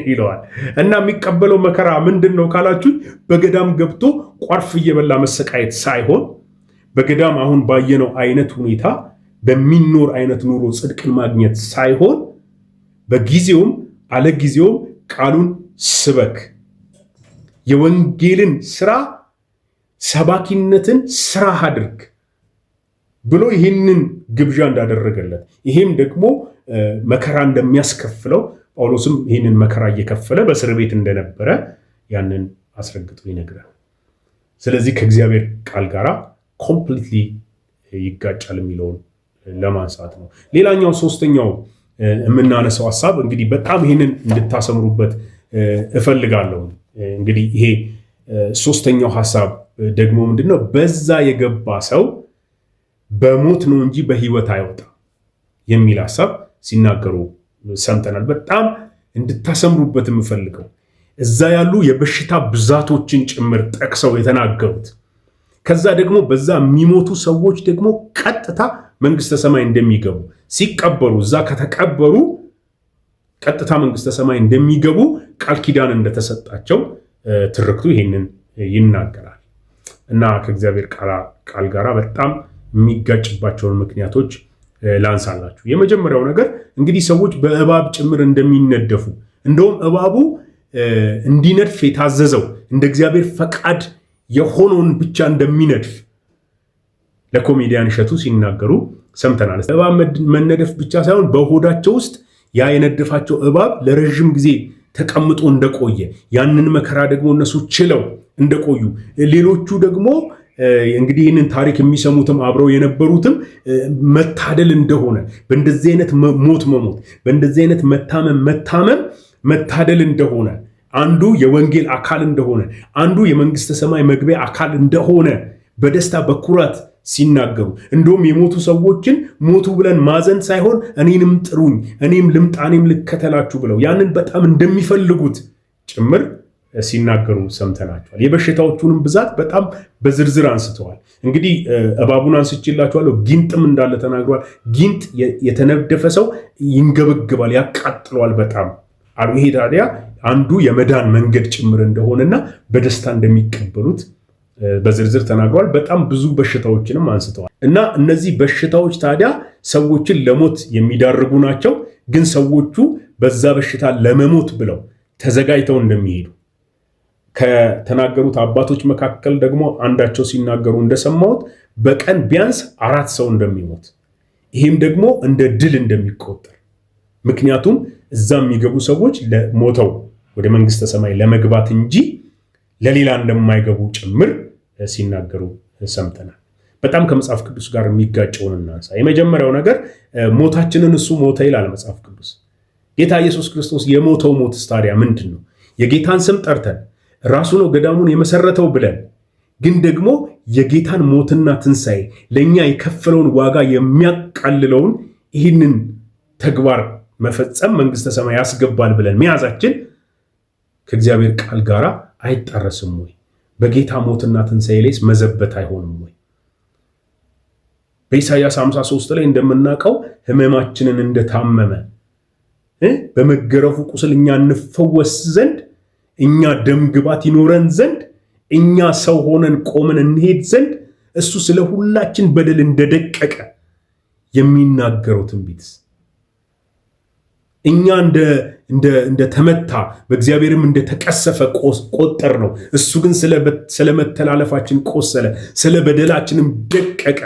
G: ይለዋል። እና የሚቀበለው መከራ ምንድነው ካላችሁ በገዳም ገብቶ ቋርፍ እየበላ መሰቃየት ሳይሆን በገዳም አሁን ባየነው አይነት ሁኔታ በሚኖር አይነት ኑሮ ጽድቅን ማግኘት ሳይሆን በጊዜውም አለጊዜውም ቃሉን ስበክ፣ የወንጌልን ስራ ሰባኪነትን ስራ አድርግ ብሎ ይህንን ግብዣ እንዳደረገለት ይሄም ደግሞ መከራ እንደሚያስከፍለው ጳውሎስም ይህንን መከራ እየከፈለ በእስር ቤት እንደነበረ ያንን አስረግጦ ይነግራል። ስለዚህ ከእግዚአብሔር ቃል ጋር ኮምፕሊትሊ ይጋጫል የሚለውን ለማንሳት ነው። ሌላኛው ሶስተኛው የምናነሳው ሐሳብ እንግዲህ በጣም ይህንን እንድታሰምሩበት እፈልጋለሁ። እንግዲህ ይሄ ሶስተኛው ሐሳብ ደግሞ ምንድነው? በዛ የገባ ሰው በሞት ነው እንጂ በህይወት አይወጣም የሚል ሐሳብ ሲናገሩ ሰምተናል። በጣም እንድታሰምሩበት የምፈልገው እዛ ያሉ የበሽታ ብዛቶችን ጭምር ጠቅሰው የተናገሩት ከዛ ደግሞ በዛ የሚሞቱ ሰዎች ደግሞ ቀጥታ መንግስተ ሰማይ እንደሚገቡ ሲቀበሩ እዛ ከተቀበሩ ቀጥታ መንግስተ ሰማይ እንደሚገቡ ቃል ኪዳን እንደተሰጣቸው ትርክቱ ይሄንን ይናገራል እና ከእግዚአብሔር ቃል ጋር በጣም የሚጋጭባቸውን ምክንያቶች ላንሳላችሁ። የመጀመሪያው ነገር እንግዲህ ሰዎች በእባብ ጭምር እንደሚነደፉ እንደውም እባቡ እንዲነድፍ የታዘዘው እንደ እግዚአብሔር ፈቃድ የሆነውን ብቻ እንደሚነድፍ ለኮሜዲያን እሸቱ ሲናገሩ ሰምተናል። እባብ መነደፍ ብቻ ሳይሆን በሆዳቸው ውስጥ ያ የነደፋቸው እባብ ለረጅም ጊዜ ተቀምጦ እንደቆየ ያንን መከራ ደግሞ እነሱ ችለው እንደቆዩ ሌሎቹ ደግሞ እንግዲህ ይህንን ታሪክ የሚሰሙትም አብረው የነበሩትም መታደል እንደሆነ በእንደዚህ አይነት ሞት መሞት በእንደዚህ አይነት መታመም መታደል እንደሆነ አንዱ የወንጌል አካል እንደሆነ አንዱ የመንግስተ ሰማይ መግቢያ አካል እንደሆነ በደስታ በኩራት ሲናገሩ እንደውም የሞቱ ሰዎችን ሞቱ ብለን ማዘን ሳይሆን እኔንም ጥሩኝ እኔም ልምጣ እኔም ልከተላችሁ ብለው ያንን በጣም እንደሚፈልጉት ጭምር ሲናገሩ ሰምተናቸዋል። የበሽታዎቹንም ብዛት በጣም በዝርዝር አንስተዋል። እንግዲህ እባቡን አንስቼላችኋለሁ፣ ጊንጥም እንዳለ ተናግሯል። ጊንጥ የተነደፈ ሰው ይንገበግባል፣ ያቃጥለዋል በጣም አሉ። ይሄ ታዲያ አንዱ የመዳን መንገድ ጭምር እንደሆነና በደስታ እንደሚቀበሉት በዝርዝር ተናግሯል። በጣም ብዙ በሽታዎችንም አንስተዋል እና እነዚህ በሽታዎች ታዲያ ሰዎችን ለሞት የሚዳርጉ ናቸው። ግን ሰዎቹ በዛ በሽታ ለመሞት ብለው ተዘጋጅተው እንደሚሄዱ ከተናገሩት አባቶች መካከል ደግሞ አንዳቸው ሲናገሩ እንደሰማሁት በቀን ቢያንስ 4 ሰው እንደሚሞት ይህም ደግሞ እንደ ድል እንደሚቆጠር ምክንያቱም እዛ የሚገቡ ሰዎች ለሞተው ወደ መንግስተ ሰማይ ለመግባት እንጂ ለሌላ እንደማይገቡ ጭምር ሲናገሩ ሰምተናል። በጣም ከመጽሐፍ ቅዱስ ጋር የሚጋጨውን እናንሳ። የመጀመሪያው ነገር ሞታችንን እሱ ሞተ ይላል መጽሐፍ ቅዱስ። ጌታ ኢየሱስ ክርስቶስ የሞተው ሞት ታዲያ ምንድን ነው? የጌታን ስም ጠርተን ራሱ ነው ገዳሙን የመሰረተው ብለን ግን ደግሞ የጌታን ሞትና ትንሣኤ ለእኛ የከፈለውን ዋጋ የሚያቃልለውን ይህንን ተግባር መፈጸም መንግስተ ሰማይ ያስገባል ብለን መያዛችን ከእግዚአብሔር ቃል ጋር አይጣረስም ወይ? በጌታ ሞትና ትንሣኤ ላይ መዘበት አይሆንም ወይ? በኢሳይያስ 53 ላይ እንደምናውቀው ህመማችንን እንደታመመ በመገረፉ ቁስል እኛ እንፈወስ ዘንድ እኛ ደም ግባት ይኖረን ዘንድ እኛ ሰው ሆነን ቆመን እንሄድ ዘንድ እሱ ስለ ሁላችን በደል እንደደቀቀ የሚናገረው ትንቢትስ እኛ እንደ ተመታ በእግዚአብሔርም እንደ ተቀሰፈ ቆጠር ነው። እሱ ግን ስለ መተላለፋችን ቆሰለ፣ ስለ በደላችንም ደቀቀ።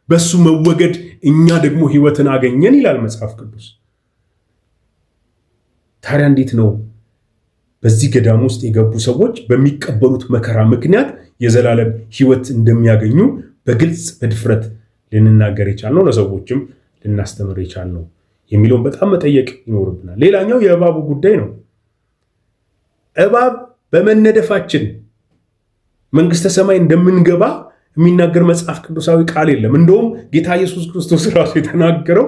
G: በሱ መወገድ እኛ ደግሞ ህይወትን አገኘን ይላል መጽሐፍ ቅዱስ። ታዲያ እንዴት ነው በዚህ ገዳም ውስጥ የገቡ ሰዎች በሚቀበሉት መከራ ምክንያት የዘላለም ህይወት እንደሚያገኙ በግልጽ በድፍረት ልንናገር የቻልነው ለሰዎችም ልናስተምር የቻልነው የሚለውን በጣም መጠየቅ ይኖርብናል። ሌላኛው የእባቡ ጉዳይ ነው። እባብ በመነደፋችን መንግስተ ሰማይ እንደምንገባ የሚናገር መጽሐፍ ቅዱሳዊ ቃል የለም። እንደውም ጌታ ኢየሱስ ክርስቶስ ራሱ የተናገረው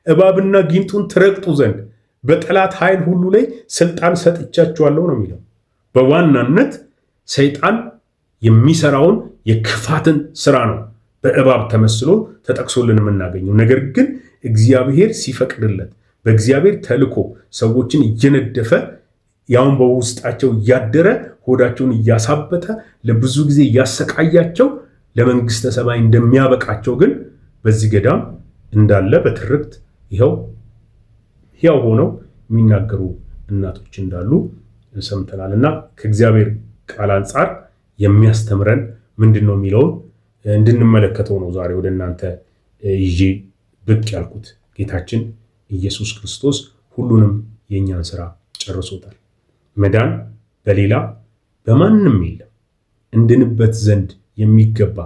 G: እባብና ጊንጡን ትረግጡ ዘንድ በጠላት ኃይል ሁሉ ላይ ስልጣን ሰጥቻችኋለሁ ነው የሚለው። በዋናነት ሰይጣን የሚሰራውን የክፋትን ስራ ነው በእባብ ተመስሎ ተጠቅሶልን የምናገኘው። ነገር ግን እግዚአብሔር ሲፈቅድለት በእግዚአብሔር ተልኮ ሰዎችን እየነደፈ ያውን በውስጣቸው እያደረ ሆዳቸውን እያሳበተ ለብዙ ጊዜ እያሰቃያቸው ለመንግስተ ሰማይ እንደሚያበቃቸው ግን በዚህ ገዳም እንዳለ በትርክት ይኸው ሕያው ሆነው የሚናገሩ እናቶች እንዳሉ ሰምተናል። እና ከእግዚአብሔር ቃል አንጻር የሚያስተምረን ምንድን ነው የሚለውን እንድንመለከተው ነው ዛሬ ወደ እናንተ ይዤ ብቅ ያልኩት። ጌታችን ኢየሱስ ክርስቶስ ሁሉንም የእኛን ስራ ጨርሶታል። መዳን በሌላ በማንም የለም፣ እንድንበት ዘንድ የሚገባ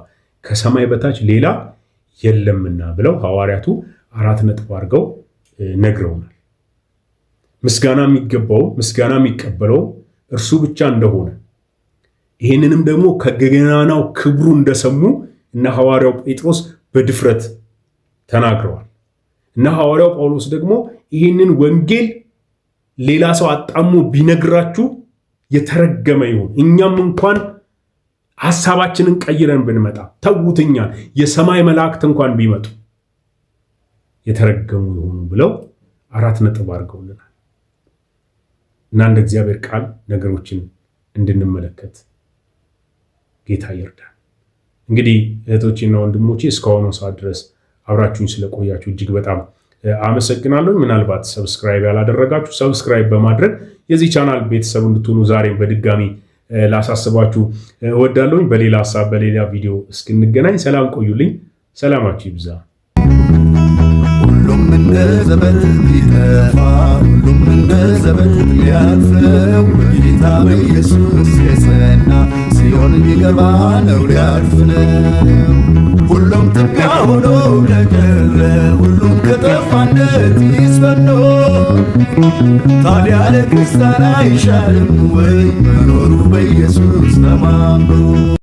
G: ከሰማይ በታች ሌላ የለምና ብለው ሐዋርያቱ 4 ነጥብ አድርገው ነግረውናል። ምስጋና የሚገባው ምስጋና የሚቀበለው እርሱ ብቻ እንደሆነ ይህንንም ደግሞ ከገናናው ክብሩ እንደሰሙ እና ሐዋርያው ጴጥሮስ በድፍረት ተናግረዋል። እና ሐዋርያው ጳውሎስ ደግሞ ይህንን ወንጌል ሌላ ሰው አጣሞ ቢነግራችሁ የተረገመ ይሁን፣ እኛም እንኳን ሐሳባችንን ቀይረን ብንመጣ ተውትኛል፣ የሰማይ መላእክት እንኳን ቢመጡ የተረገሙ ይሁኑ ብለው 4 ነጥብ አድርገውልናል። እና እንደ እግዚአብሔር ቃል ነገሮችን እንድንመለከት ጌታ ይርዳል። እንግዲህ እህቶቼና ወንድሞቼ እስካሁኑ ሰዓት ድረስ አብራችሁኝ ስለቆያችሁ እጅግ በጣም አመሰግናለሁ። ምናልባት ሰብስክራይብ ያላደረጋችሁ ሰብስክራይብ በማድረግ የዚህ ቻናል ቤተሰብ እንድትሆኑ ዛሬም በድጋሚ ላሳስባችሁ እወዳለሁኝ። በሌላ ሀሳብ በሌላ ቪዲዮ እስክንገናኝ ሰላም ቆዩልኝ። ሰላማችሁ ይብዛ።
F: ሁሉም እንደ ዘበት ሊጠፋ ሁሉም እንደ ዘበት ሊያልፈው በጌታ በኢየሱስ የጸና ሲሆን ሊገባ ነው ሊያልፍ ነው። ሁሉም ጥጋ ሆኖ ለቀረ ሁሉም ከጠፋነት ይስፈኖ ታዲያ ለክርስቲያን አይሻልም ወይ መኖሩ በኢየሱስ ተማምኖ